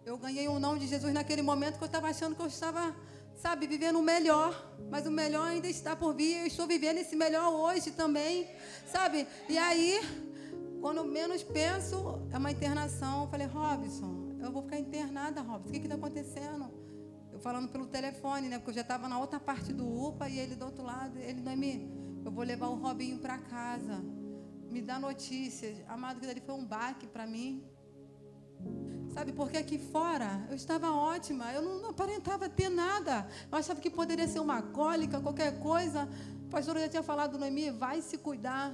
Eu ganhei um não de Jesus naquele momento que eu estava achando que eu estava... vivendo o melhor, mas o melhor ainda está por vir, eu estou vivendo esse melhor hoje também, e aí, quando menos penso, é uma internação. Eu falei, Robson, eu vou ficar internada, Robson, o que está acontecendo? Eu falando pelo telefone, né, porque eu já estava na outra parte do UPA, e ele do outro lado, ele, Noemi, eu vou levar o Robinho para casa, me dá notícias. Amado, que ali foi um baque para mim. Porque aqui fora eu estava ótima, eu não aparentava ter nada, eu achava que poderia ser uma cólica, qualquer coisa. A pastora já tinha falado, Noemi, vai se cuidar.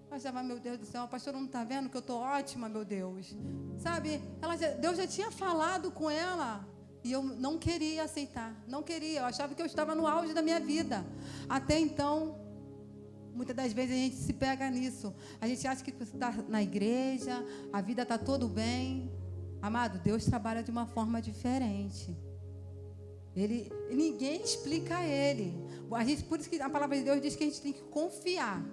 Eu achava, meu Deus do céu, a pastora não está vendo que eu estou ótima, meu Deus. Deus já tinha falado com ela e eu não queria aceitar, não queria, eu achava que eu estava no auge da minha vida. Até então, muitas das vezes a gente se pega nisso, a gente acha que está na igreja, a vida está tudo bem. Amado, Deus trabalha de uma forma diferente. Ninguém explica a Ele. Por isso que a palavra de Deus diz que a gente tem que confiar.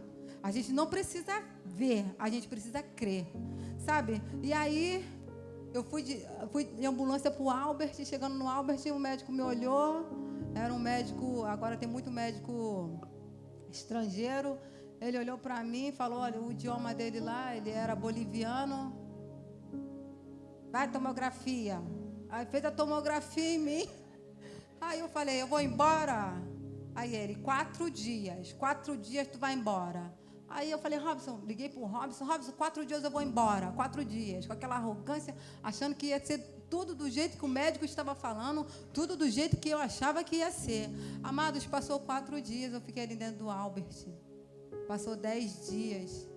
A gente não precisa ver, a gente precisa crer. E aí, eu fui de ambulância para o Albert. Chegando no Albert, o médico me olhou. Era um médico, agora tem muito médico estrangeiro. Ele olhou para mim e falou, olha, o idioma dele lá, ele era boliviano. Vai, tomografia. Aí fez a tomografia em mim. Aí eu falei, eu vou embora. Aí ele, 4 dias tu vai embora. Aí eu falei, Robson, liguei pro Robson, 4 dias eu vou embora, 4 dias. Com aquela arrogância, achando que ia ser tudo do jeito que o médico estava falando, tudo do jeito que eu achava que ia ser. Amados, passou 4 dias, eu fiquei ali dentro do Albert. Passou 10 dias.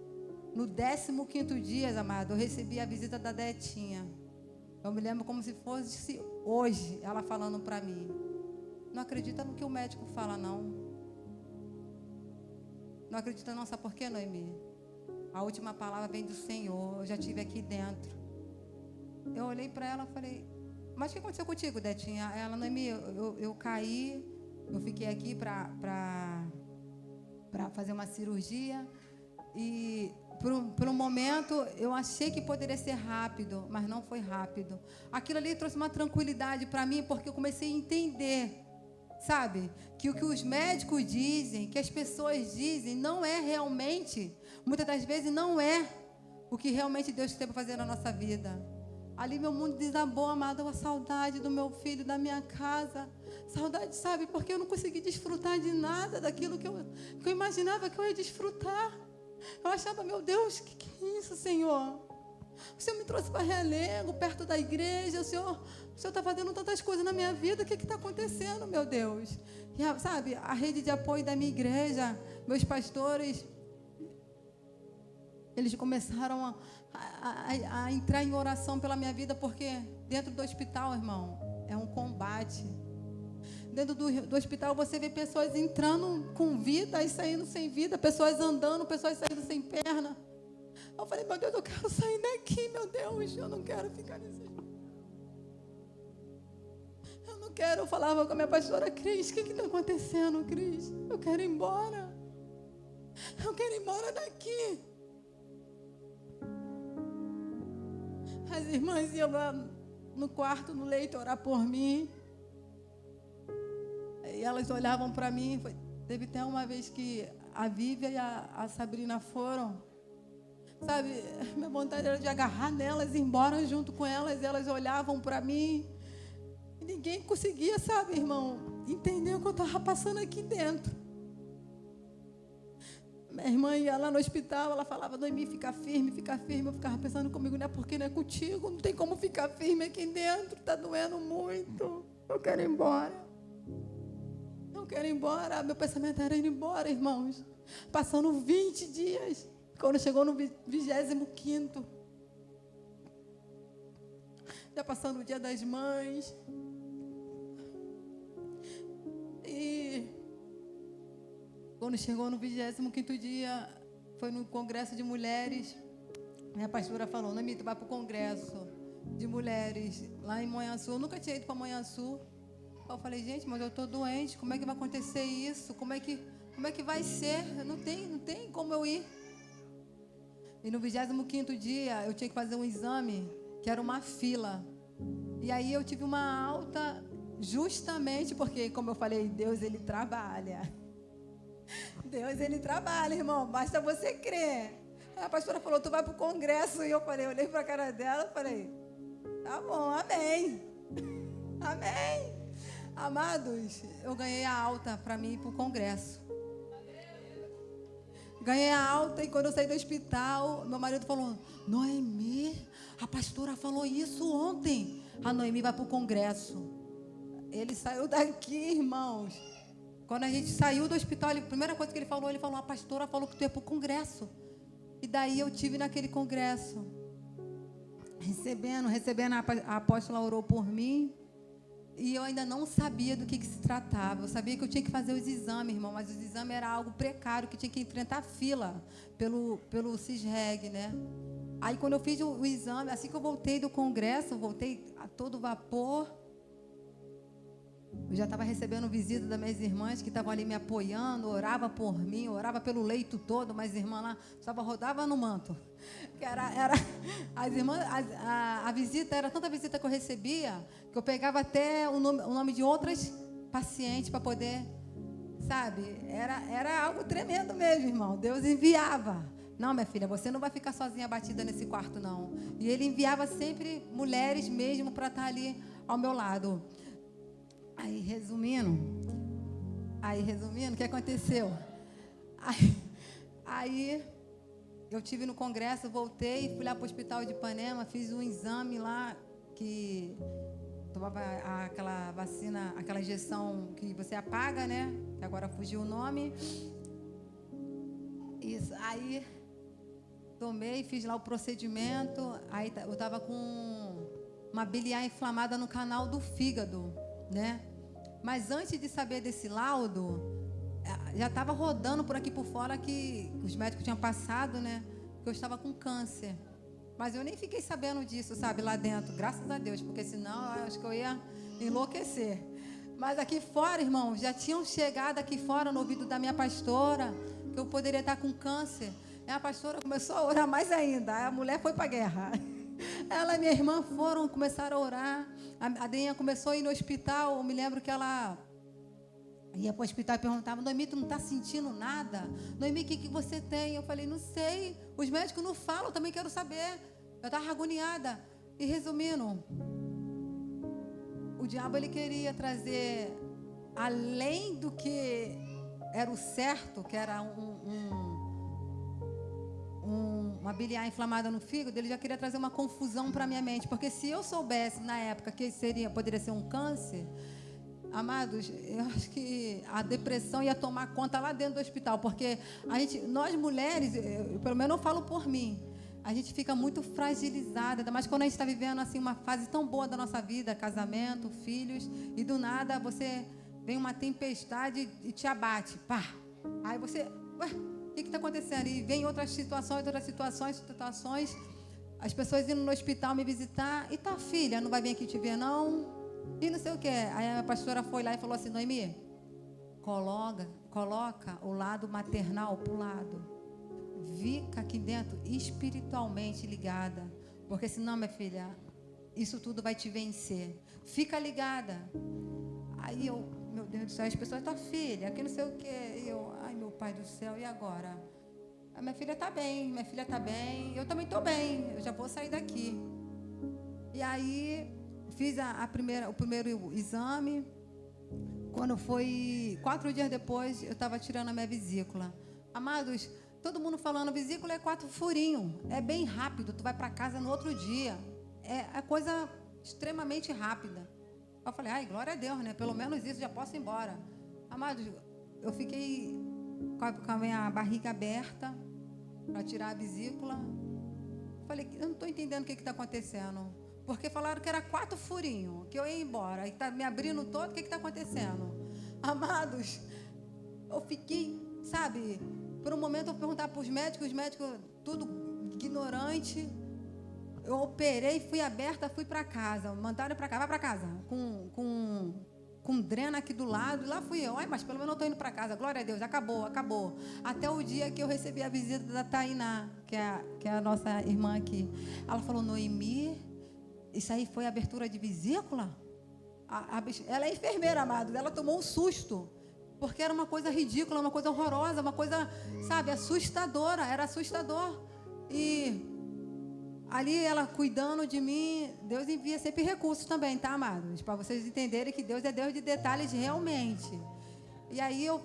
No 15º dia, amado, eu recebi a visita da Detinha. Eu me lembro como se fosse hoje, ela falando para mim, não acredita no que o médico fala, não. Não acredita não, sabe por quê, Noemi? A última palavra vem do Senhor, eu já estive aqui dentro. Eu olhei para ela e falei, mas o que aconteceu contigo, Detinha? Ela, Noemi, eu caí, eu fiquei aqui para fazer uma cirurgia e... Por um momento, eu achei que poderia ser rápido, mas não foi rápido. Aquilo ali trouxe uma tranquilidade para mim, porque eu comecei a entender sabe? Que o que os médicos dizem, que as pessoas dizem, não é realmente, muitas das vezes não é o que realmente Deus tem para fazer na nossa vida. Ali meu mundo desabou, amado, a saudade do meu filho, da minha casa. Saudade, sabe? Porque eu não consegui desfrutar de nada daquilo que eu imaginava que eu ia desfrutar. Eu achava, meu Deus, que é isso, Senhor? O Senhor me trouxe para Realengo, perto da igreja. O Senhor está fazendo tantas coisas na minha vida. O que está acontecendo, meu Deus? E, sabe, a rede de apoio da minha igreja, meus pastores, eles começaram a entrar em oração pela minha vida, porque dentro do hospital, irmão, é um combate. Dentro do hospital você vê pessoas entrando com vida e saindo sem vida, pessoas andando, pessoas saindo sem perna. Eu falei, meu Deus, eu quero sair daqui, meu Deus, eu não quero ficar nesse... Eu não quero, eu falava com a minha pastora, Cris, o que está acontecendo, Cris? Eu quero ir embora. Eu quero ir embora daqui. As irmãs iam lá no quarto, no leito, orar por mim. E elas olhavam para mim. Teve até uma vez que a Vívia e a Sabrina foram. Sabe, minha vontade era de agarrar nelas e ir embora junto com elas. E elas olhavam para mim. E ninguém conseguia, sabe, irmão, entender o que eu estava passando aqui dentro. Minha irmã ia lá no hospital, ela falava, Noemi, fica firme, fica firme. Eu ficava pensando comigo, não é porque não é contigo, não tem como ficar firme aqui dentro, está doendo muito. Eu quero ir embora. Eu quero ir embora. Meu pensamento era ir embora, irmãos. Passando 20 dias. Quando chegou no 25º, já passando o Dia das Mães. E quando chegou no 25º dia, foi no congresso de mulheres. Minha pastora falou, Noemi, tu vai para o congresso de mulheres lá em Manhuaçu. Eu nunca tinha ido para Manhuaçu. Eu falei, gente, mas eu estou doente, como é que vai acontecer isso? Como é que vai ser? Não tem como eu ir. E no 25º dia, eu tinha que fazer um exame, que era uma fila. E aí eu tive uma alta, justamente porque, como eu falei, Deus, Ele trabalha. Deus, Ele trabalha, irmão, basta você crer. A pastora falou, tu vai para o congresso. E eu falei, olhei para a cara dela e falei, tá bom, amém. Amém. Amados, eu ganhei a alta para mim ir para o congresso. Ganhei a alta e quando eu saí do hospital, meu marido falou, Noemi, a pastora falou isso ontem. A Noemi vai para o congresso. Ele saiu daqui, irmãos. Quando a gente saiu do hospital, a primeira coisa que ele falou, a pastora falou que tu ia para o congresso. E daí eu tive naquele congresso. Recebendo, a apóstola orou por mim. E eu ainda não sabia do que se tratava. Eu sabia que eu tinha que fazer os exames, irmão, mas os exames era algo precário, que tinha que enfrentar fila pelo CISREG, né? Aí, quando eu fiz o exame, assim que eu voltei do congresso, voltei a todo vapor, eu já estava recebendo visita das minhas irmãs que estavam ali me apoiando, orava por mim, orava pelo leito todo, mas a irmã lá só rodava no manto. Que era as irmãs, a visita, era tanta visita que eu recebia, que eu pegava até o nome de outras pacientes para poder, sabe? Era algo tremendo mesmo, irmão. Deus enviava. Não, minha filha, você não vai ficar sozinha abatida nesse quarto, não. E Ele enviava sempre mulheres mesmo para estar ali ao meu lado. Aí, resumindo, o que aconteceu? Aí eu tive no congresso, voltei, fui lá para o hospital de Ipanema, fiz um exame lá, que tomava aquela vacina, aquela injeção que você apaga, né? Que agora fugiu o nome. Isso, aí tomei, fiz lá o procedimento, aí eu estava com uma biliar inflamada no canal do fígado, né? Mas antes de saber desse laudo, já estava rodando por aqui por fora que os médicos tinham passado, né? Que eu estava com câncer. Mas eu nem fiquei sabendo disso, sabe, lá dentro, graças a Deus, porque senão eu acho que eu ia enlouquecer. Mas aqui fora, irmão, já tinham chegado aqui fora no ouvido da minha pastora que eu poderia estar com câncer. E a pastora começou a orar mais ainda. A mulher foi para a guerra. Ela e minha irmã começaram a orar. A Deninha começou a ir no hospital. Eu me lembro que ela Ia para o hospital e perguntava: Noemi, tu não está sentindo nada? Noemi, o que você tem? Eu falei: não sei, os médicos não falam, eu também quero saber. Eu estava agoniada. E resumindo, o diabo ele queria trazer, além do que era o certo, que era uma biliar inflamada no fígado, ele já queria trazer uma confusão para a minha mente. Porque se eu soubesse na época que poderia ser um câncer, amados, eu acho que a depressão ia tomar conta lá dentro do hospital. Porque nós mulheres, pelo menos eu falo por mim, a gente fica muito fragilizada, ainda mais quando a gente está vivendo assim uma fase tão boa da nossa vida, casamento, filhos, e do nada vem uma tempestade e te abate, pá. Aí você, ué, o que está acontecendo? E vem outras situações, as pessoas indo no hospital me visitar, e tua filha não vai vir aqui te ver não? E não sei o que. Aí a pastora foi lá e falou assim: Noemi, coloca o lado maternal pro lado. Fica aqui dentro espiritualmente ligada, porque senão, minha filha, isso tudo vai te vencer. Fica ligada. Aí eu, meu Deus do céu, as pessoas, tua filha, aqui não sei o que. Eu, ai meu pai do céu, e agora? A minha filha está bem, eu também estou bem, eu já vou sair daqui. E aí fiz o primeiro exame. Quando foi 4 dias depois, eu estava tirando a minha vesícula. Amados, todo mundo falando, vesícula é 4 furinhos. É bem rápido, tu vai para casa no outro dia. É coisa extremamente rápida. Eu falei, ai, glória a Deus, né? Pelo menos isso, já posso ir embora. Amados, eu fiquei com a minha barriga aberta para tirar a vesícula. Falei, eu não estou entendendo o que está acontecendo. Porque falaram que era 4 furinhos, que eu ia embora. E está me abrindo todo, o que está acontecendo? Amados, eu fiquei, sabe... Por um momento eu perguntava para os médicos tudo ignorante. Eu operei, fui aberta, fui para casa. Mandaram para cá, vai para casa. Com drena aqui do lado. E lá fui eu. Ai, mas pelo menos eu estou indo para casa. Glória a Deus, acabou. Até o dia que eu recebi a visita da Tainá, que é a nossa irmã aqui. Ela falou, Noemi, isso aí foi abertura de vesícula? Ela é enfermeira, amado. Ela tomou um susto. Porque era uma coisa ridícula, uma coisa horrorosa, uma coisa, sabe, assustadora. Era assustador. E ali ela cuidando de mim, Deus envia sempre recursos também, tá, amados? Para vocês entenderem que Deus é Deus de detalhes realmente. E aí eu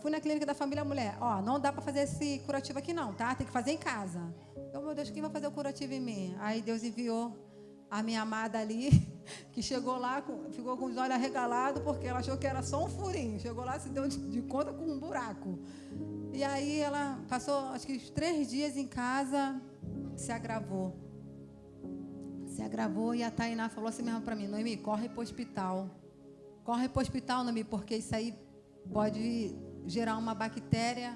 fui na clínica da família mulher. Ó, não dá para fazer esse curativo aqui não, tá? Tem que fazer em casa. Eu, meu Deus, quem vai fazer o curativo em mim? Aí Deus enviou a minha amada ali, que chegou lá, ficou com os olhos arregalados, porque ela achou que era só um furinho. Chegou lá, se deu de conta com um buraco. E aí ela passou, acho que 3 dias em casa, se agravou. E a Tainá falou assim mesmo para mim, Noemi, corre para o hospital. Corre para o hospital, Noemi, porque isso aí pode gerar uma bactéria,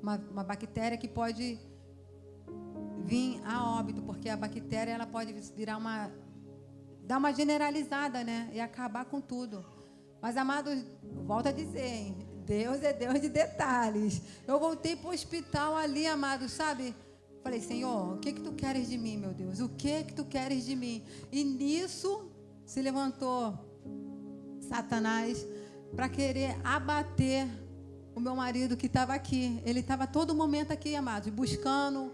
uma bactéria que pode vir a óbito, porque a bactéria ela pode virar dar uma generalizada, né? E acabar com tudo. Mas, amados, volto a dizer, hein? Deus é Deus de detalhes. Eu voltei para o hospital ali, amados, sabe? Falei, Senhor, o que tu queres de mim, meu Deus? O que tu queres de mim? E nisso se levantou Satanás para querer abater o meu marido que estava aqui. Ele estava todo momento aqui, amados, buscando,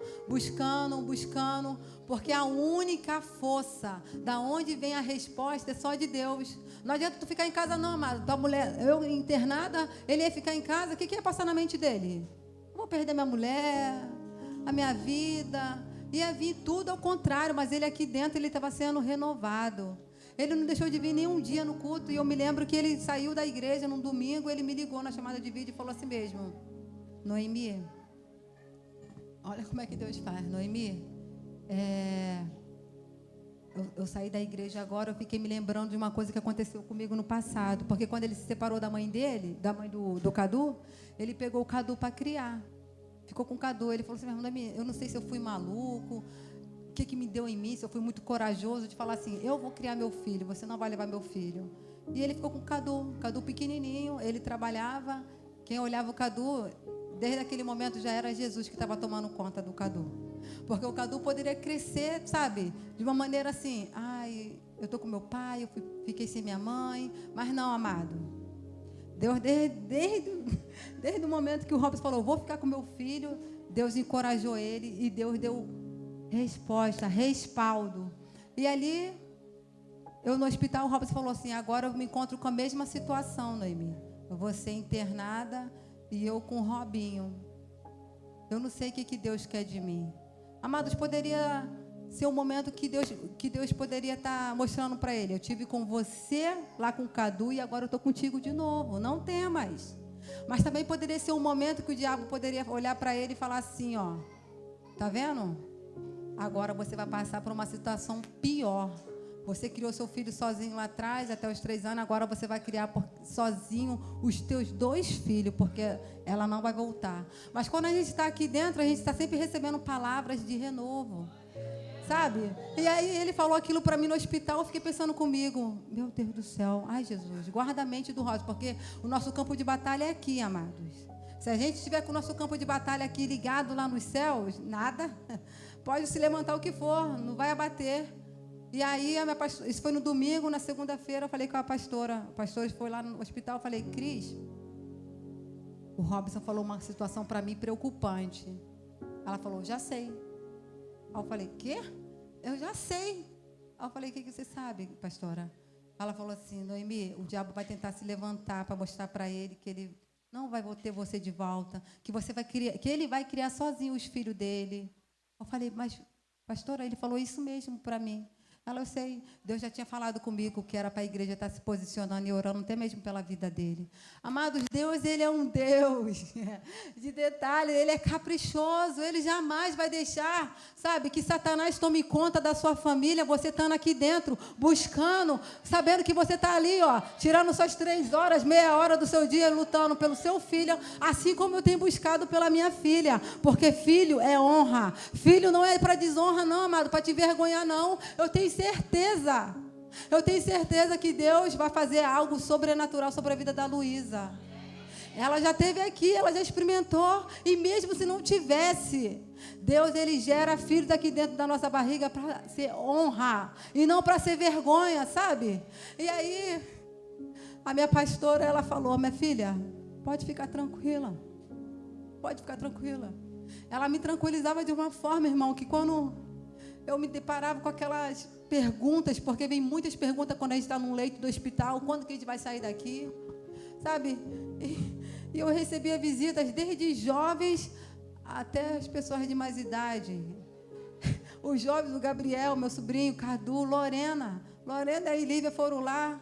porque a única força da onde vem a resposta é só de Deus. Não adianta tu ficar em casa não, amado. Tua mulher, eu internada, ele ia ficar em casa, o que ia passar na mente dele? Eu vou perder minha mulher, a minha vida, ia vir tudo ao contrário, mas ele aqui dentro, ele estava sendo renovado. Ele não deixou de vir nenhum dia no culto. E eu me lembro que ele saiu da igreja num domingo. Ele me ligou na chamada de vídeo e falou assim mesmo, Noemi, olha como é que Deus faz, Noemi, eu saí da igreja agora, eu fiquei me lembrando de uma coisa que aconteceu comigo no passado. Porque quando ele se separou da mãe dele, da mãe do Cadu, ele pegou o Cadu para criar. Ficou com o Cadu. Ele falou assim, Noemi, eu não sei se eu fui maluco, o que me deu em mim, se eu fui muito corajoso de falar assim, eu vou criar meu filho, você não vai levar meu filho. E ele ficou com o Cadu pequenininho, ele trabalhava, quem olhava o Cadu, desde aquele momento já era Jesus que estava tomando conta do Cadu. Porque o Cadu poderia crescer, sabe, de uma maneira assim, ai, eu estou com meu pai, fiquei sem minha mãe, mas não, amado. Deus, desde o momento que o Robson falou, vou ficar com meu filho, Deus encorajou ele e Deus deu resposta, respaldo. E ali, eu no hospital, o Robson falou assim, agora eu me encontro com a mesma situação, Noemi. Eu vou ser internada e eu com o Robinho. Eu não sei o que Deus quer de mim. Amados, poderia ser um momento que Deus poderia estar mostrando para ele. Eu tive com você lá com o Cadu e agora eu estou contigo de novo. Não temas. Mas também poderia ser um momento que o diabo poderia olhar para ele e falar assim, ó. Tá vendo? Agora você vai passar por uma situação pior. Você criou seu filho sozinho lá atrás, até os 3 anos. Agora você vai criar sozinho os teus 2 filhos, porque ela não vai voltar. Mas quando a gente está aqui dentro, a gente está sempre recebendo palavras de renovo. Sabe? E aí ele falou aquilo para mim no hospital, eu fiquei pensando comigo, meu Deus do céu, ai Jesus, guarda a mente do Rosa, porque o nosso campo de batalha é aqui, amados. Se a gente estiver com o nosso campo de batalha aqui ligado lá nos céus, nada, pode se levantar o que for, não vai abater. E aí, isso foi no domingo, na segunda-feira, eu falei com a pastora foi lá no hospital, eu falei, Cris, o Robson falou uma situação para mim preocupante. Ela falou, já sei. Aí eu falei, quê? Eu já sei. Aí eu falei, o que você sabe, pastora? Ela falou assim, Noemi, o diabo vai tentar se levantar para mostrar para ele que ele não vai ter você de volta, que ele vai criar sozinho os filhos dele. Eu falei, mas, pastora, ele falou isso mesmo para mim. Ela, eu sei, Deus já tinha falado comigo que era para a igreja estar se posicionando e orando até mesmo pela vida dele. Amados, Deus, Ele é um Deus de detalhe, Ele é caprichoso, Ele jamais vai deixar, sabe, que Satanás tome conta da sua família, você estando aqui dentro, buscando, sabendo que você está ali, ó, tirando suas 3 horas, meia hora do seu dia, lutando pelo seu filho, assim como eu tenho buscado pela minha filha, porque filho é honra, filho não é para desonra não, amado, para te envergonhar não, eu tenho certeza que Deus vai fazer algo sobrenatural sobre a vida da Luísa. Ela já esteve aqui, ela já experimentou. E mesmo se não tivesse, Deus, Ele gera filhos aqui dentro da nossa barriga para ser honra. E não para ser vergonha, sabe? E aí, a minha pastora, ela falou, minha filha, pode ficar tranquila. Pode ficar tranquila. Ela me tranquilizava de uma forma, irmão, que quando eu me deparava com aquelas perguntas, porque vem muitas perguntas quando a gente está num leito do hospital, quando que a gente vai sair daqui, sabe? E eu recebia visitas desde jovens até as pessoas de mais idade. Os jovens, o Gabriel, meu sobrinho, Cadu, Lorena e Lívia foram lá.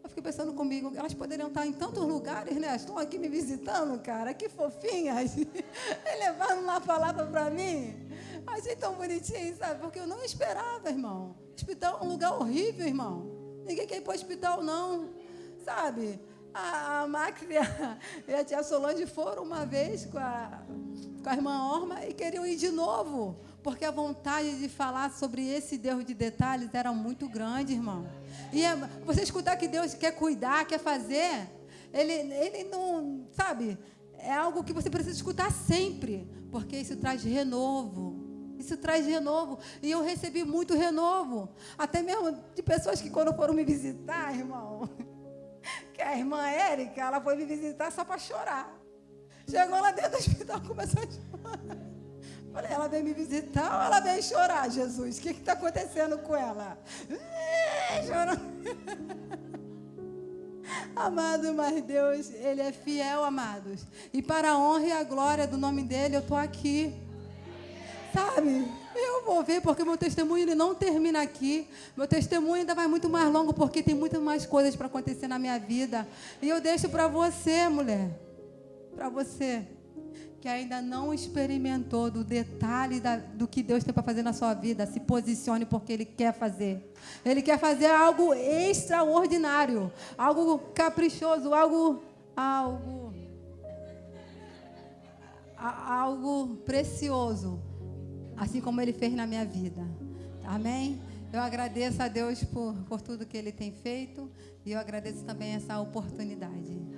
Eu fiquei pensando comigo, elas poderiam estar em tantos lugares, né? Estão aqui me visitando, cara, que fofinhas. Levando uma palavra para mim. Achei tão bonitinho, sabe? Porque eu não esperava, irmão. Hospital é um lugar horrível, irmão. Ninguém quer ir para o hospital, não. Sabe? A Max e a tia Solange foram uma vez com a irmã Orma e queriam ir de novo. Porque a vontade de falar sobre esse Deus de detalhes era muito grande, irmão. E você escutar que Deus quer cuidar, quer fazer, Ele não, sabe? É algo que você precisa escutar sempre. Porque isso traz renovo. Isso traz renovo. E eu recebi muito renovo. Até mesmo de pessoas que quando foram me visitar, irmão, que a irmã Érica, ela foi me visitar só para chorar. Chegou lá dentro do hospital, começou a chorar. Falei, ela veio me visitar ou ela veio chorar, Jesus? O que está acontecendo com ela? Chorando. Amado, mas Deus, Ele é fiel, amados. E para a honra e a glória do nome dEle, eu estou aqui. Sabe? Eu vou ver, porque meu testemunho ele não termina aqui. Meu testemunho ainda vai muito mais longo, porque tem muitas mais coisas para acontecer na minha vida. E eu deixo para você, mulher. Para você, que ainda não experimentou do detalhe do que Deus tem para fazer na sua vida, se posicione porque Ele quer fazer. Ele quer fazer algo extraordinário, algo caprichoso, algo precioso, assim como Ele fez na minha vida. Amém? Eu agradeço a Deus por tudo que Ele tem feito e eu agradeço também essa oportunidade.